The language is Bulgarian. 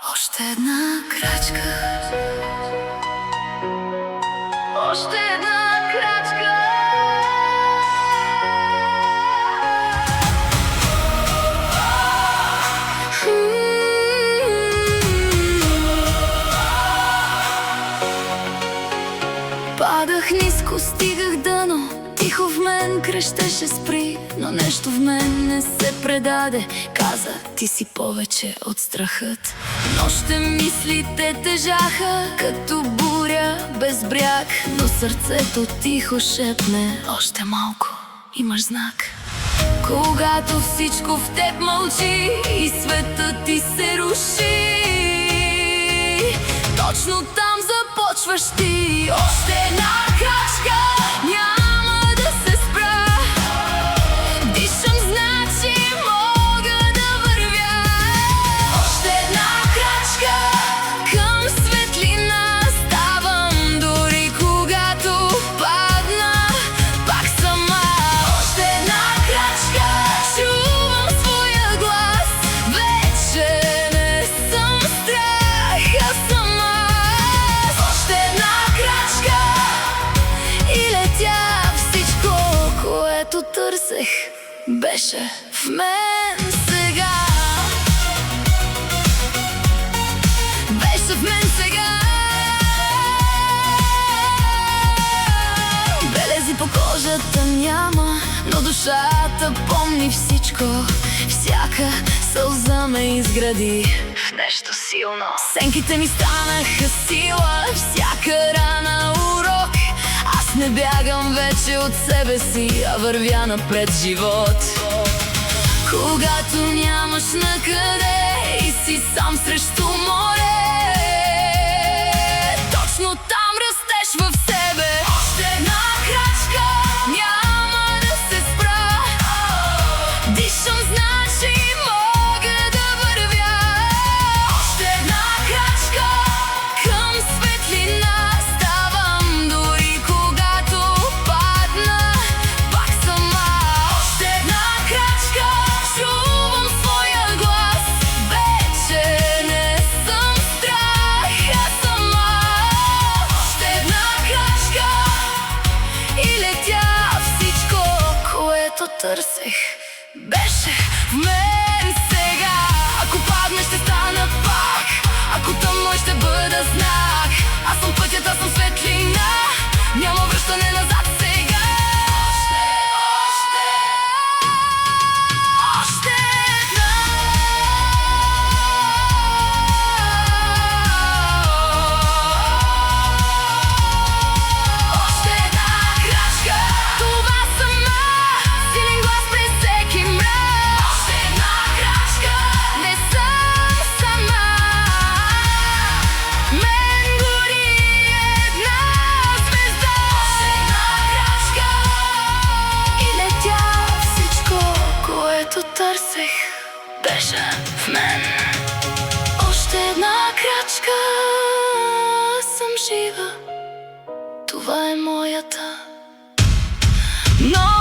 Още една крачка, още една крачка. Падах ниско, стигах дъно. Тихо в мен крещеше спри, но нещо в мен не се предаде. Каза, ти си повече от страхът. Нощем мислите тежаха, като буря без бряг, но сърцето тихо шепне, още малко, имаш знак. Когато всичко в теб мълчи и светът ти се руши, точно там започваш ти. Още една крачка, няма да се спра. Дишам, значи мога да вървя. Още една крачка към светлина ставам, дори когато падна, пак сама. Още една крачка, чувам своя глас. Вече не съм страх, аз съм аз. Още една крачка и летя. Всичко, което търсех, беше в мен сега. Беше в мен сега. Белези по кожата няма, но душата помни всичко. Всяка сълза ме изгради в нещо силно. Сенките ми станаха сила, всяка рана урок. Аз не бягам вече от себе си, а вървя напред живот. Когато нямаш накъде и си сам срещу море, точно там растеш в себе. Още една крачка, няма да се спра. Дишам, значи мога да вървя. Още една крачка към светлина ставам, дори когато падна, пак сама. Още една крачка, чувам своя глас. Вече не съм страх, аз съм аз. Още една крачка и летя. Всичко, което търсех, беше в мен сега. Ако падна, ще стана пак. Ако тъмно, ще бъда знак. Аз съм пътят, аз съм светлина. Няма връщане назад сега. Още една. Още една крачка. Това съм аз. Силен глас през всеки мрак. Още една крачка. Не съм сама. Мен гори една звезда. Още една крачка и летя. Всичко, което търсех, беше в мен. Още една крачка, съм жива. Това е моята. Но